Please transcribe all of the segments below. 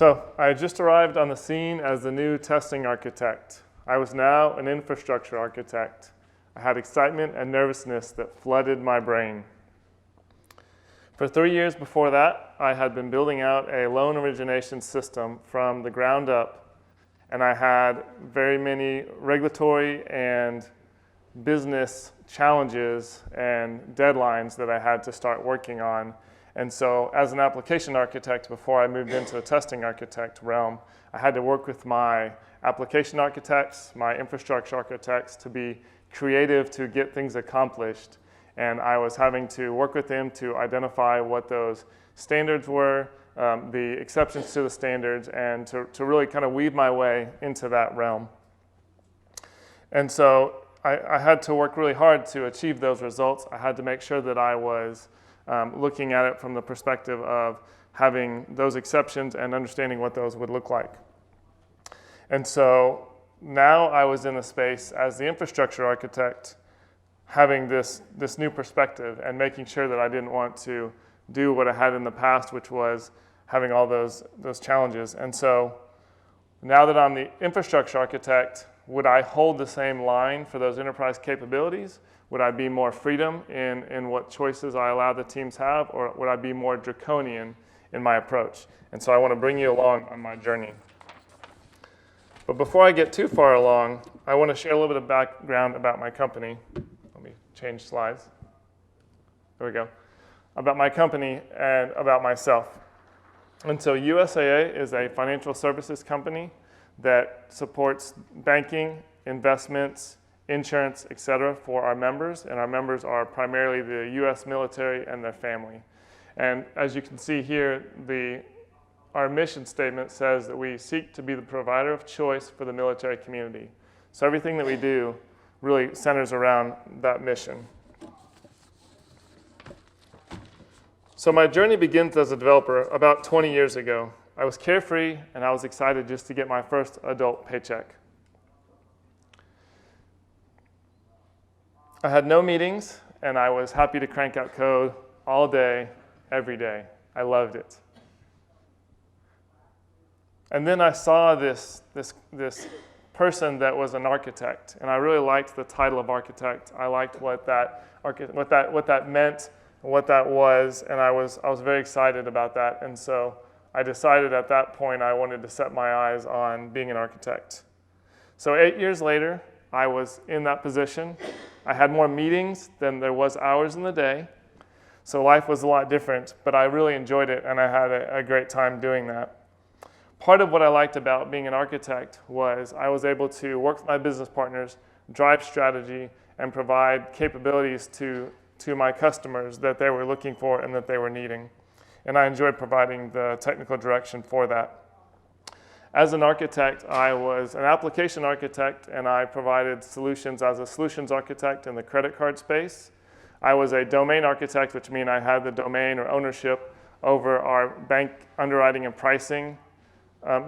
So I had just arrived on the scene as the new testing architect. I was now an infrastructure architect. I had excitement and nervousness that flooded my brain. For 3 years before that, I had been building out a loan origination system from the ground up, and I had very many regulatory and business challenges and deadlines that I had to start working on. And so as an application architect, before I moved into the testing architect realm, I had to work with my application architects, my infrastructure architects to be creative to get things accomplished. And I was having to work with them to identify what those standards were, the exceptions to the standards, and to really kind of weave my way into that realm. And so I had to work really hard to achieve those results. I had to make sure that I was looking at it from the perspective of having those exceptions and understanding what those would look like. And so now I was in a space as the infrastructure architect having this new perspective and making sure that I didn't want to do what I had in the past, which was having all those challenges. And so now that I'm the infrastructure architect, would I hold the same line for those enterprise capabilities? Would I be more freedom in what choices I allow the teams have, or would I be more draconian in my approach? And so I want to bring you along on my journey. But before I get too far along, I want to share a little bit of background about my company. Let me change slides. There we go. About my company and about myself. And so USAA is a financial services company that supports banking, investments, insurance, et cetera, for our members. And our members are primarily the U.S. military and their family. And as you can see here, our mission statement says that we seek to be the provider of choice for the military community. So everything that we do really centers around that mission. So my journey begins as a developer about 20 years ago. I was carefree and I was excited just to get my first adult paycheck. I had no meetings and I was happy to crank out code all day, every day. I loved it. And then I saw this person that was an architect, and I really liked the title of architect. I liked what that meant, and what that was, and I was very excited about that. And so I decided at that point I wanted to set my eyes on being an architect. So 8 years later, I was in that position. I had more meetings than there was hours in the day, so life was a lot different, but I really enjoyed it, and I had a great time doing that. Part of what I liked about being an architect was I was able to work with my business partners, drive strategy, and provide capabilities to my customers that they were looking for and that they were needing. And I enjoyed providing the technical direction for that. As an architect, I was an application architect, and I provided solutions as a solutions architect in the credit card space. I was a domain architect, which means I had the domain or ownership over our bank underwriting and pricing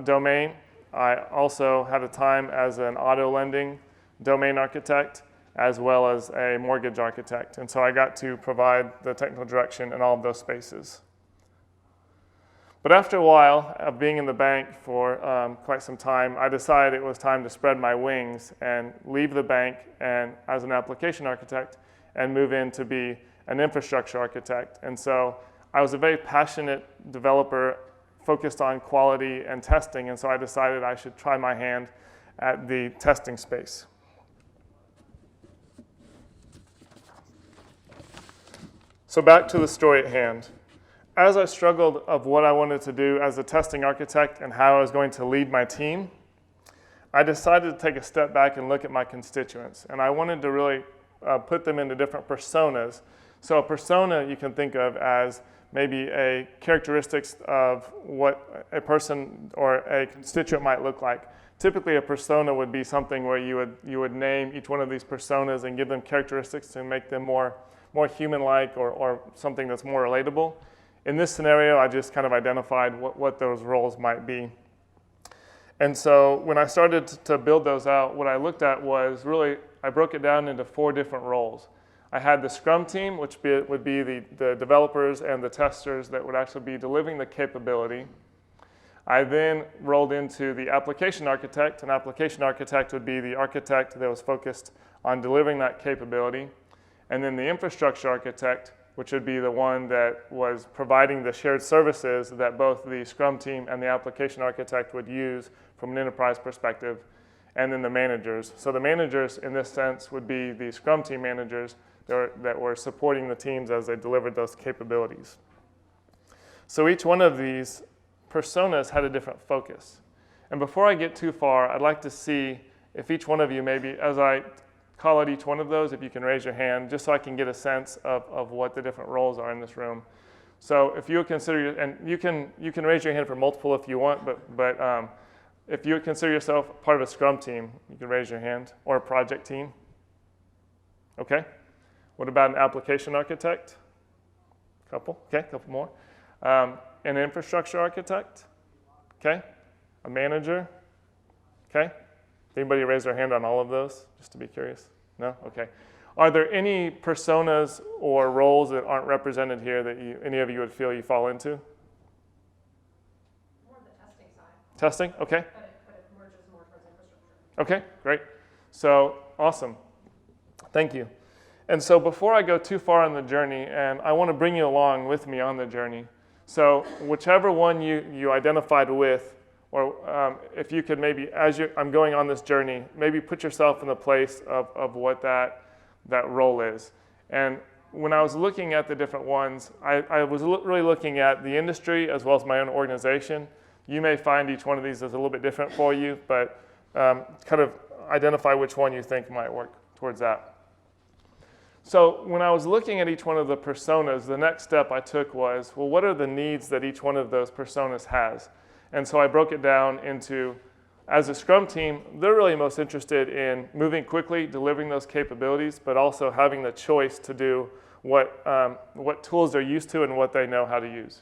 domain. I also had a time as an auto lending domain architect, as well as a mortgage architect. And so I got to provide the technical direction in all of those spaces. But after a while of being in the bank for quite some time, I decided it was time to spread my wings and leave the bank and as an application architect and move in to be an infrastructure architect. And so I was a very passionate developer focused on quality and testing, and so I decided I should try my hand at the testing space. So back to the story at hand. As I struggled of what I wanted to do as a testing architect and how I was going to lead my team, I decided to take a step back and look at my constituents, and I wanted to really put them into different personas. So a persona you can think of as maybe a characteristics of what a person or a constituent might look like. Typically, a persona would be something where you would name each one of these personas and give them characteristics to make them more human-like or something that's more relatable. In this scenario, I just kind of identified what those roles might be. And so when I started to build those out, what I looked at was really, I broke it down into 4 different roles. I had the Scrum team, which would be the developers and the testers that would actually be delivering the capability. I then rolled into the application architect. An application architect would be the architect that was focused on delivering that capability. And then the infrastructure architect, which would be the one that was providing the shared services that both the Scrum team and the application architect would use from an enterprise perspective, and then the managers. So the managers, in this sense, would be the Scrum team managers that were supporting the teams as they delivered those capabilities. So each one of these personas had a different focus. And before I get too far, I'd like to see if each one of you, maybe as I call out each one of those, if you can raise your hand, just so I can get a sense of what the different roles are in this room. So if you would consider, and you can raise your hand for multiple if you want, but if you would consider yourself part of a Scrum team, you can raise your hand, or a project team. Okay. What about an application architect? Couple, okay, couple more. An infrastructure architect, okay? A manager, okay? Anybody raise their hand on all of those, just to be curious? No? Okay. Are there any personas or roles that aren't represented here that any of you would feel you fall into? More the testing side. Testing, okay. But it merges more towards infrastructure. Okay, great. So, awesome. Thank you. And so before I go too far on the journey, and I want to bring you along with me on the journey, so whichever one you identified with, or if you could maybe, as I'm going on this journey, maybe put yourself in the place of what that role is. And when I was looking at the different ones, I was really looking at the industry as well as my own organization. You may find each one of these is a little bit different for you, but kind of identify which one you think might work towards that. So when I was looking at each one of the personas, the next step I took was, well, what are the needs that each one of those personas has? And so I broke it down into, as a Scrum team, they're really most interested in moving quickly, delivering those capabilities, but also having the choice to do what tools they're used to and what they know how to use.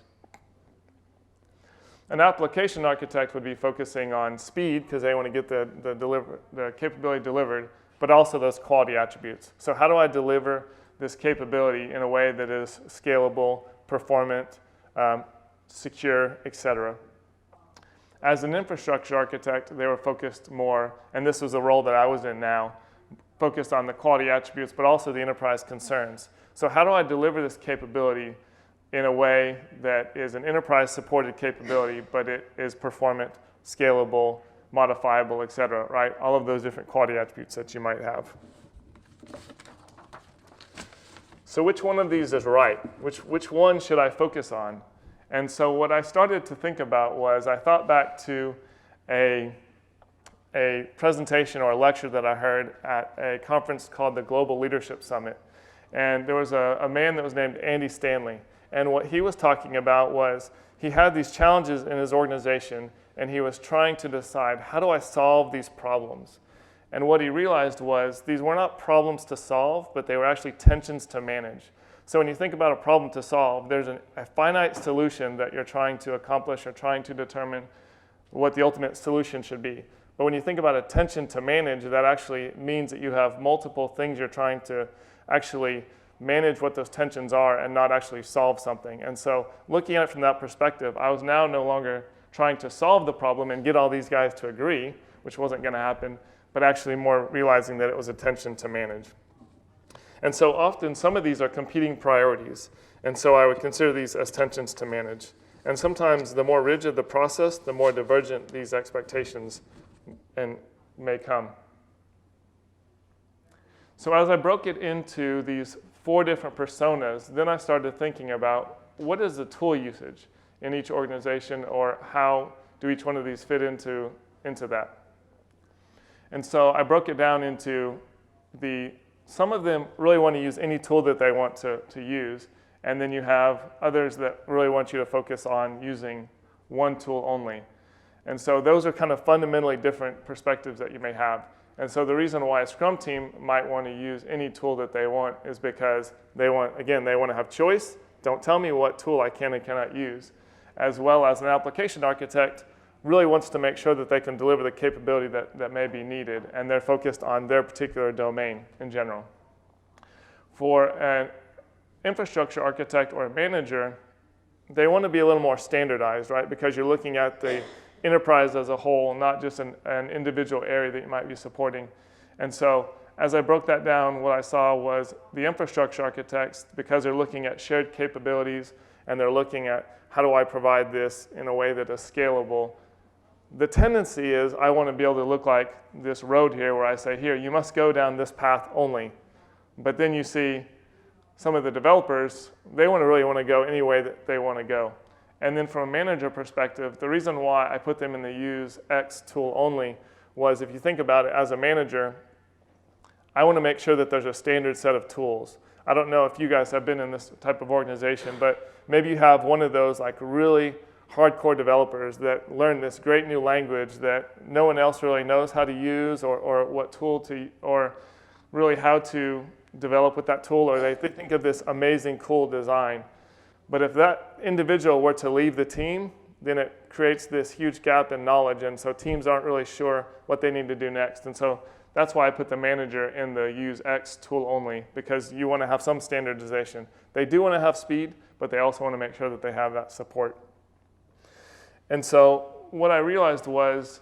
An application architect would be focusing on speed because they want to get the capability delivered, but also those quality attributes. So how do I deliver this capability in a way that is scalable, performant, secure, etc.? As an infrastructure architect, they were focused more, and this was the role that I was in now, focused on the quality attributes, but also the enterprise concerns. So how do I deliver this capability in a way that is an enterprise-supported capability, but it is performant, scalable, modifiable, et cetera, right? All of those different quality attributes that you might have. So which one of these is right? Which one should I focus on? And so what I started to think about was I thought back to a presentation or a lecture that I heard at a conference called the Global Leadership Summit. And there was a man that was named Andy Stanley. And what he was talking about was he had these challenges in his organization, and he was trying to decide, how do I solve these problems? And what he realized was these were not problems to solve, but they were actually tensions to manage. So when you think about a problem to solve, there's a finite solution that you're trying to accomplish or trying to determine what the ultimate solution should be. But when you think about a tension to manage, that actually means that you have multiple things you're trying to actually manage what those tensions are and not actually solve something. And so looking at it from that perspective, I was now no longer trying to solve the problem and get all these guys to agree, which wasn't going to happen, but actually more realizing that it was a tension to manage. And so often some of these are competing priorities. And so I would consider these as tensions to manage. And sometimes the more rigid the process, the more divergent these expectations may come. So as I broke it into these 4 different personas, then I started thinking about what is the tool usage in each organization, or how do each one of these fit into that. And so I broke it down into some of them really want to use any tool that they want to use, and then you have others that really want you to focus on using one tool only. And so those are kind of fundamentally different perspectives that you may have. And so the reason why a Scrum team might want to use any tool that they want is because they want to have choice. Don't tell me what tool I can and cannot use. As well as an application architect really wants to make sure that they can deliver the capability that may be needed, and they're focused on their particular domain in general. For an infrastructure architect or a manager, they want to be a little more standardized, right? Because you're looking at the enterprise as a whole, not just an individual area that you might be supporting. And so as I broke that down, what I saw was the infrastructure architects, because they're looking at shared capabilities and they're looking at how do I provide this in a way that is scalable, the tendency is I want to be able to look like this road here where I say, here, you must go down this path only. But then you see some of the developers, they really want to go any way that they want to go. And then from a manager perspective, the reason why I put them in the use X tool only was, if you think about it as a manager, I want to make sure that there's a standard set of tools. I don't know if you guys have been in this type of organization, but maybe you have one of those like really hardcore developers that learn this great new language that no one else really knows how to use, or what tool to, or really how to develop with that tool, or they think of this amazing cool design. But if that individual were to leave the team, then it creates this huge gap in knowledge, and so teams aren't really sure what they need to do next. And so that's why I put the manager in the use X tool only, because you want to have some standardization. They do want to have speed, but they also want to make sure that they have that support. And so what I realized was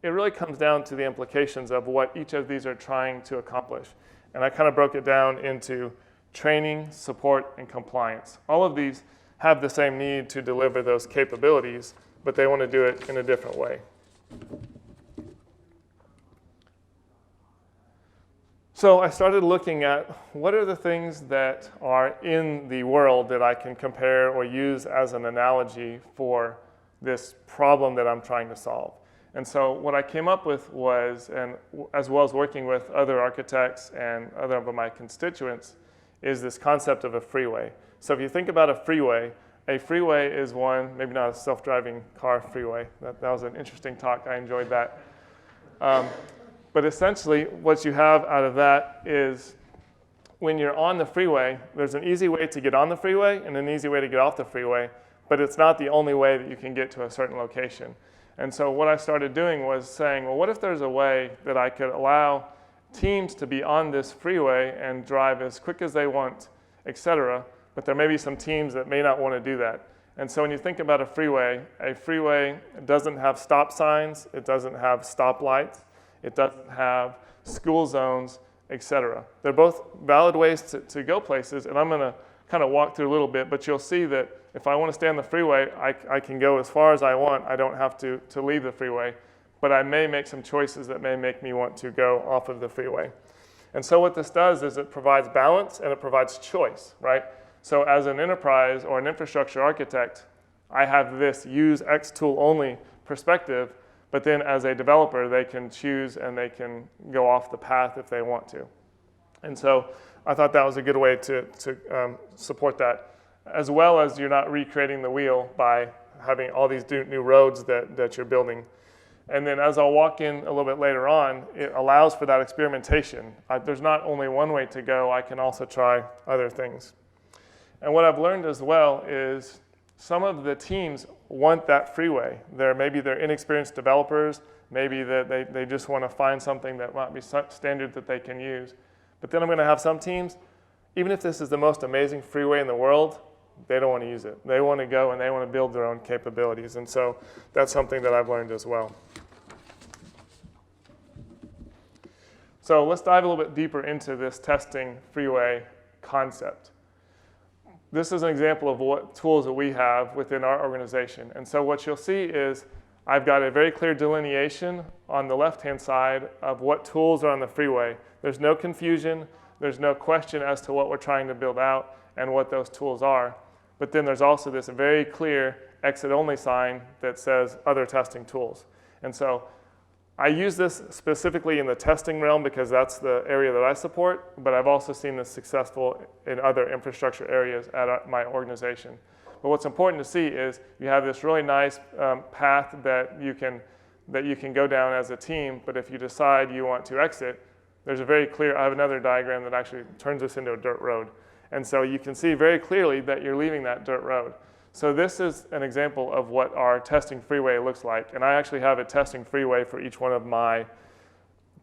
it really comes down to the implications of what each of these are trying to accomplish. And I kind of broke it down into training, support, and compliance. All of these have the same need to deliver those capabilities, but they want to do it in a different way. So I started looking at what are the things that are in the world that I can compare or use as an analogy for this problem that I'm trying to solve. And so what I came up with was, and as well as working with other architects and other of my constituents, is this concept of a freeway. So if you think about a freeway is one, maybe not a self-driving car freeway. That was an interesting talk. I enjoyed that. But essentially, what you have out of that is when you're on the freeway, there's an easy way to get on the freeway and an easy way to get off the freeway, but it's not the only way that you can get to a certain location. And so what I started doing was saying, well, what if there's a way that I could allow teams to be on this freeway and drive as quick as they want, et cetera, but there may be some teams that may not want to do that. And so when you think about a freeway doesn't have stop signs, it doesn't have stoplights, it doesn't have school zones, et cetera. They're both valid ways to go places, and I'm going to kind of walk through a little bit, but you'll see that if I want to stay on the freeway, I can go as far as I want. I don't have to leave the freeway, but I may make some choices that may make me want to go off of the freeway. And so what this does is it provides balance and it provides choice, right? So as an enterprise or an infrastructure architect, I have this use X tool only perspective, but then as a developer, they can choose and they can go off the path if they want to. And so I thought that was a good way to support that, as well as you're not recreating the wheel by having all these new roads that you're building. And then as I'll walk in a little bit later on, it allows for that experimentation. There's not only one way to go, I can also try other things. And what I've learned as well is some of the teams want that freeway. Maybe they're inexperienced developers, maybe that they just want to find something that might be standard that they can use. But then I'm going to have some teams, even if this is the most amazing freeway in the world, they don't want to use it. They want to go and they want to build their own capabilities. And so that's something that I've learned as well. So let's dive a little bit deeper into this testing freeway concept. This is an example of what tools that we have within our organization. And so what you'll see is I've got a very clear delineation on the left-hand side of what tools are on the freeway. There's no confusion. There's no question as to what we're trying to build out and what those tools are. But then there's also this very clear exit-only sign that says other testing tools. And so I use this specifically in the testing realm because that's the area that I support, but I've also seen this successful in other infrastructure areas at my organization. But what's important to see is you have this really nice path that you can go down as a team, but if you decide you want to exit, there's a very clear, I have another diagram that actually turns this into a dirt road. And so you can see very clearly that you're leaving that dirt road. So this is an example of what our testing freeway looks like. And I actually have a testing freeway for each one of my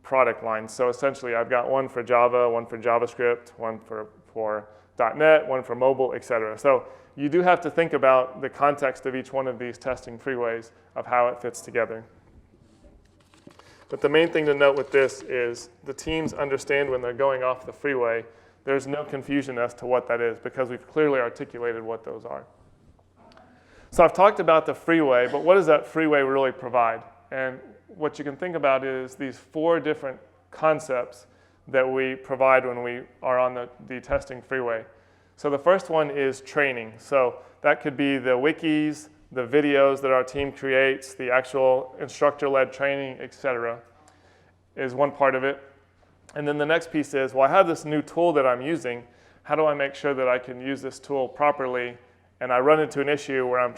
product lines. So essentially I've got one for Java, one for JavaScript, one for for .NET, one for mobile, et cetera. So you do have to think about the context of each one of these testing freeways of how it fits together. But the main thing to note with this is the teams understand when they're going off the freeway, there's no confusion as to what that is because we've clearly articulated what those are. So I've talked about the freeway, but what does that freeway really provide? And what you can think about is these 4 different concepts that we provide when we are on the testing freeway. So the first one is training. So that could be the wikis, the videos that our team creates, the actual instructor-led training, et cetera, is one part of it. And then the next piece is, well, I have this new tool that I'm using. How do I make sure that I can use this tool properly? And I run into an issue where I'm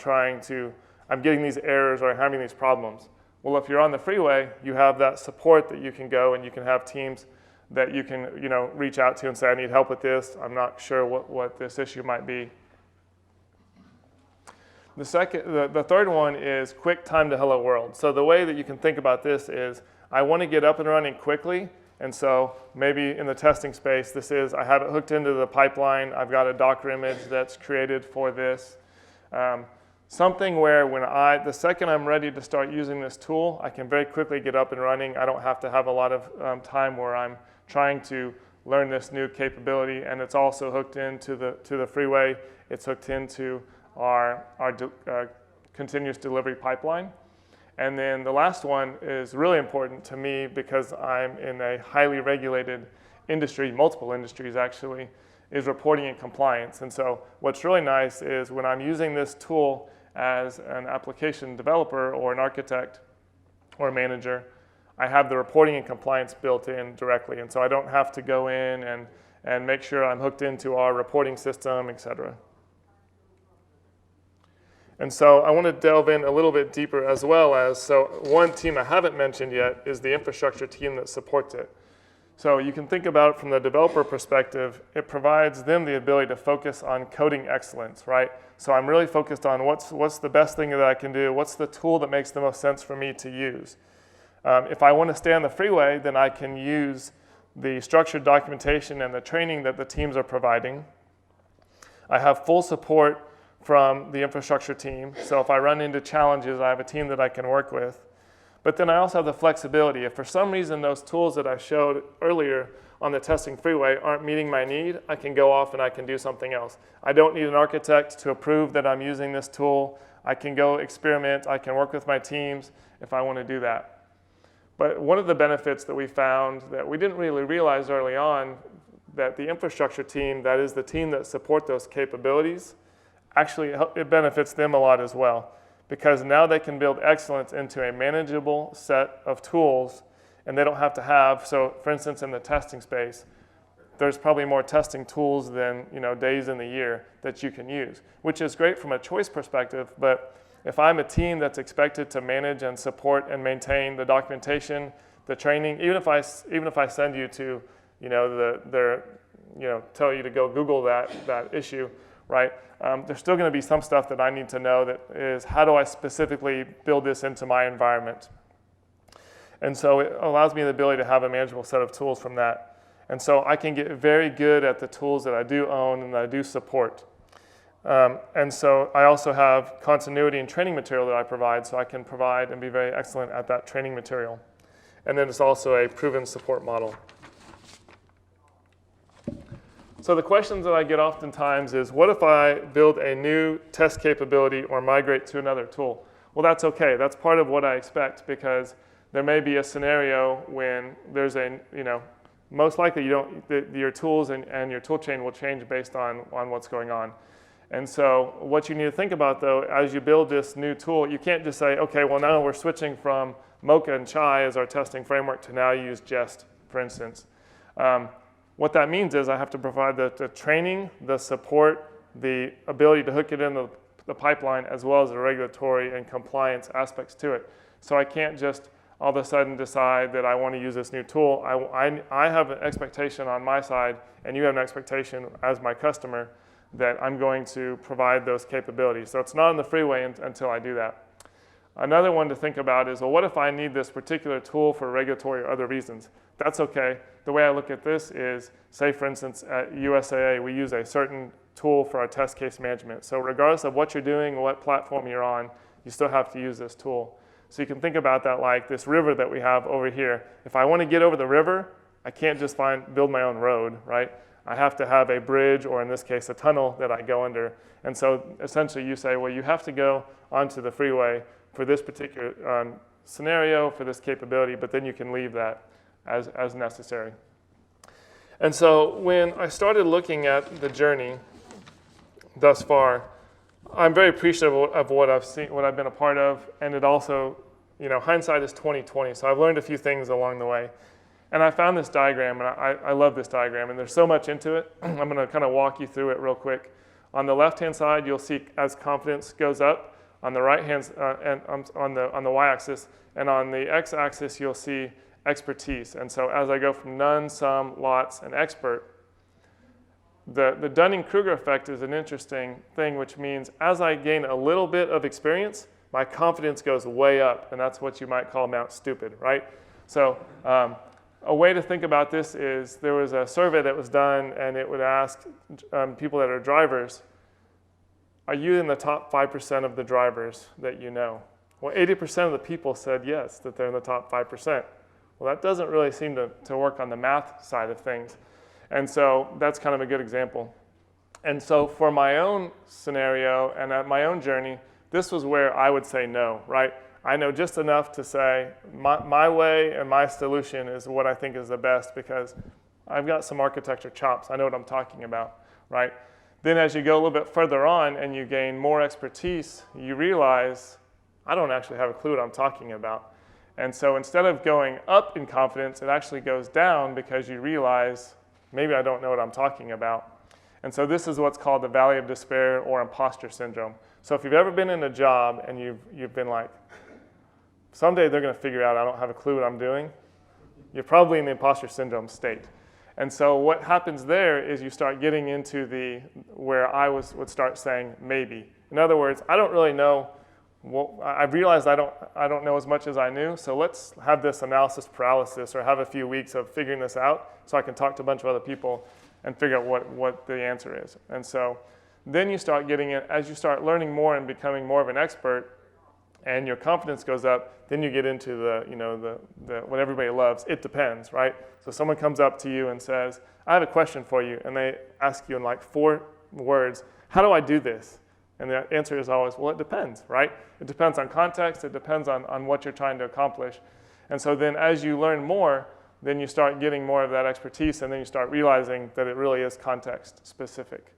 getting these errors or having these problems. Well, if you're on the freeway, you have that support that you can go and you can have teams that you can reach out to and say, I need help with this. I'm not sure what this issue might be. The third one is quick time to hello world. So the way that you can think about this is I want to get up and running quickly. And so maybe in the testing space, I have it hooked into the pipeline. I've got a Docker image that's created for this. Something where the second I'm ready to start using this tool, I can very quickly get up and running. I don't have to have a lot of time where I'm trying to learn this new capability. And it's also hooked into the freeway. It's hooked into our continuous delivery pipeline. And then the last one is really important to me because I'm in a highly regulated industry, multiple industries actually, is reporting and compliance. And so what's really nice is when I'm using this tool as an application developer or an architect or a manager, I have the reporting and compliance built in directly. And so I don't have to go in and make sure I'm hooked into our reporting system, et cetera. And so I want to delve in a little bit deeper as well as, so one team I haven't mentioned yet is the infrastructure team that supports it. So you can think about it from the developer perspective, it provides them the ability to focus on coding excellence, right? So I'm really focused on what's the best thing that I can do, what's the tool that makes the most sense for me to use. If I want to stay on the freeway, then I can use the structured documentation and the training that the teams are providing. I have full support from the infrastructure team. So if I run into challenges, I have a team that I can work with. But then I also have the flexibility. If for some reason those tools that I showed earlier on the testing freeway aren't meeting my need, I can go off and I can do something else. I don't need an architect to approve that I'm using this tool. I can go experiment. I can work with my teams if I want to do that. But one of the benefits that we found that we didn't really realize early on, that the infrastructure team, that is the team that support those capabilities, actually it benefits them a lot as well, because now they can build excellence into a manageable set of tools, and they don't have to have, so for instance in the testing space, there's probably more testing tools than days in the year that you can use, which is great from a choice perspective. But if I'm a team that's expected to manage and support and maintain the documentation, the training, even if I send you to tell you to go Google that issue, right? There's still going to be some stuff that I need to know that is, how do I specifically build this into my environment? And so it allows me the ability to have a manageable set of tools from that. And so I can get very good at the tools that I do own and that I do support. And so I also have continuity and training material that I provide, so I can provide and be very excellent at that training material. And then it's also a proven support model. So the questions that I get oftentimes is, what if I build a new test capability or migrate to another tool? Well, that's okay. That's part of what I expect, because there may be a scenario when there's most likely your tools and your tool chain will change based on what's going on. And so what you need to think about, though, as you build this new tool, you can't just say, okay, well, now we're switching from Mocha and Chai as our testing framework to now use Jest, for instance. What that means is I have to provide the training, the support, the ability to hook it in the pipeline, as well as the regulatory and compliance aspects to it. So I can't just all of a sudden decide that I want to use this new tool. I have an expectation on my side, and you have an expectation as my customer, that I'm going to provide those capabilities. So it's not on the freeway until I do that. Another one to think about is, well, what if I need this particular tool for regulatory or other reasons? That's okay. The way I look at this is, say for instance, at USAA, we use a certain tool for our test case management. So regardless of what you're doing or what platform you're on, you still have to use this tool. So you can think about that like this river that we have over here. If I want to get over the river, I can't just build my own road, right? I have to have a bridge, or in this case, a tunnel that I go under. And so essentially you say, well, you have to go onto the freeway for this particular scenario, for this capability, but then you can leave that as necessary. And so when I started looking at the journey thus far, I'm very appreciative of what I've seen, what I've been a part of, and it also, hindsight is 20/20. So I've learned a few things along the way. And I found this diagram, and I love this diagram, and there's so much into it. I'm going to kind of walk you through it real quick. On the left-hand side, you'll see as confidence goes up. On the right-hand and on the y-axis, and on the x-axis, you'll see expertise. And so as I go from none, some, lots, and expert, the Dunning-Kruger effect is an interesting thing, which means as I gain a little bit of experience, my confidence goes way up, and that's what you might call Mount Stupid, right? So a way to think about this is there was a survey that was done, and it would ask people that are drivers, are you in the top 5% of the drivers that you know? Well, 80% of the people said yes, that they're in the top 5%. Well, that doesn't really seem to work on the math side of things. And so that's kind of a good example. And so for my own scenario and at my own journey, this was where I would say no, right? I know just enough to say my way and my solution is what I think is the best because I've got some architecture chops. I know what I'm talking about, right? Then as you go a little bit further on and you gain more expertise, you realize, I don't actually have a clue what I'm talking about. And so instead of going up in confidence, it actually goes down because you realize, maybe I don't know what I'm talking about. And so this is what's called the valley of despair or imposter syndrome. So if you've ever been in a job and you've been like, someday they're going to figure out I don't have a clue what I'm doing, you're probably in the imposter syndrome state. And so what happens there is you start getting into where I would start saying maybe. In other words, I don't really know. I've realized I don't know as much as I knew. So let's have this analysis paralysis or have a few weeks of figuring this out so I can talk to a bunch of other people and figure out what the answer is. And so then you start getting it as you start learning more and becoming more of an expert, and your confidence goes up, then you get into the what everybody loves, it depends, right? So someone comes up to you and says, I have a question for you, and they ask you in like 4 words, how do I do this? And the answer is always, well, it depends, right? It depends on context, it depends on what you're trying to accomplish. And so then as you learn more, then you start getting more of that expertise, and then you start realizing that it really is context specific.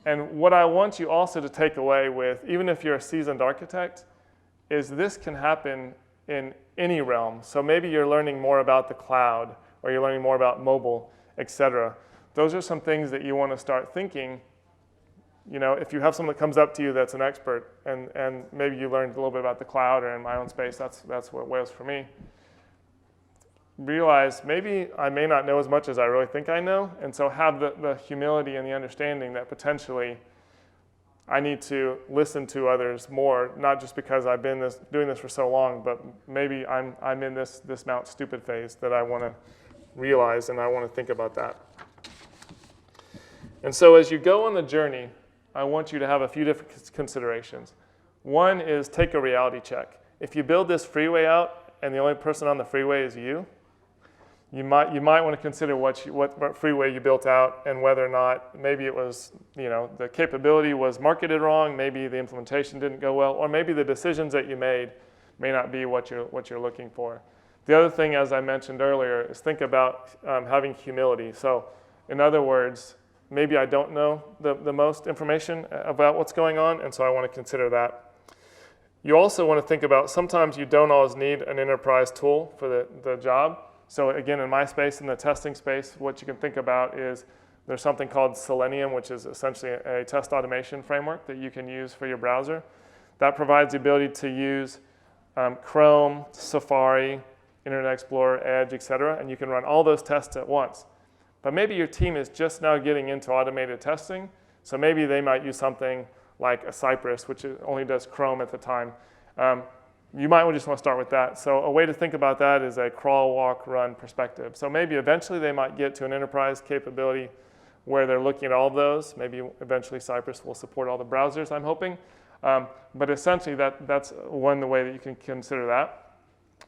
And what I want you also to take away with, even if you're a seasoned architect, is this can happen in any realm. So maybe you're learning more about the cloud, or you're learning more about mobile, etc. Those are some things that you want to start thinking. If you have someone that comes up to you that's an expert, and maybe you learned a little bit about the cloud, or in my own space, that's what it was for me. Realize maybe I may not know as much as I really think I know, and so have the humility and the understanding that potentially I need to listen to others more, not just because I've been doing this for so long, but maybe I'm in this Mount Stupid phase that I want to realize, and I want to think about that. And so as you go on the journey, I want you to have a few different considerations. One is take a reality check. If you build this freeway out and the only person on the freeway is you might want to consider what freeway you built out and whether or not maybe it was, the capability was marketed wrong, maybe the implementation didn't go well, or maybe the decisions that you made may not be what you're looking for. The other thing, as I mentioned earlier, is think about having humility. So in other words, maybe I don't know the most information about what's going on, and so I want to consider that. You also want to think about sometimes you don't always need an enterprise tool for the job. So again, in my space, in the testing space, what you can think about is there's something called Selenium, which is essentially a test automation framework that you can use for your browser. That provides the ability to use Chrome, Safari, Internet Explorer, Edge, etc., and you can run all those tests at once. But maybe your team is just now getting into automated testing, so maybe they might use something like a Cypress, which only does Chrome at the time. you might just want to start with that. So a way to think about that is a crawl, walk, run perspective. So maybe eventually they might get to an enterprise capability where they're looking at all of those. Maybe eventually Cypress will support all the browsers, I'm hoping. But essentially that's one way that you can consider that.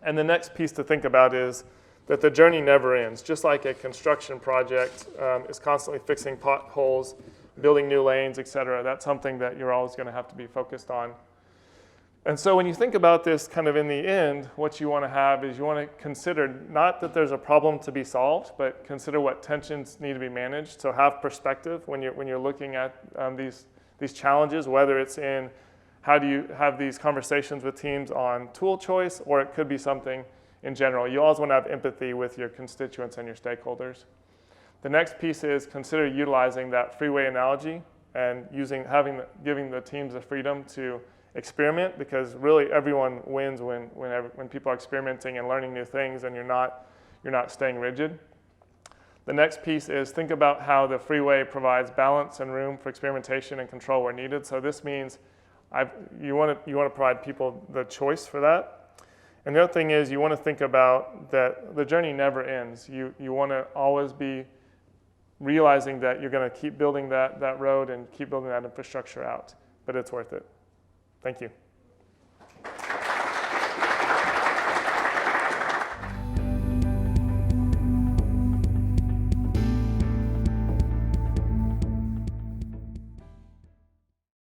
And the next piece to think about is that the journey never ends. Just like a construction project is constantly fixing potholes, building new lanes, et cetera, that's something that you're always going to have to be focused on. And so when you think about this kind of in the end, what you want to have is you want to consider not that there's a problem to be solved, but consider what tensions need to be managed. So have perspective when you're looking at these challenges, whether it's in how do you have these conversations with teams on tool choice, or it could be something in general. You always want to have empathy with your constituents and your stakeholders. The next piece is consider utilizing that freeway analogy and giving the teams the freedom to experiment, because really everyone wins when people are experimenting and learning new things and you're not staying rigid. The next piece is think about how the freeway provides balance and room for experimentation and control where needed. So this means you want to provide people the choice for that. And the other thing is you want to think about that the journey never ends. You want to always be realizing that you're going to keep building that road and keep building that infrastructure out, but it's worth it. Thank you.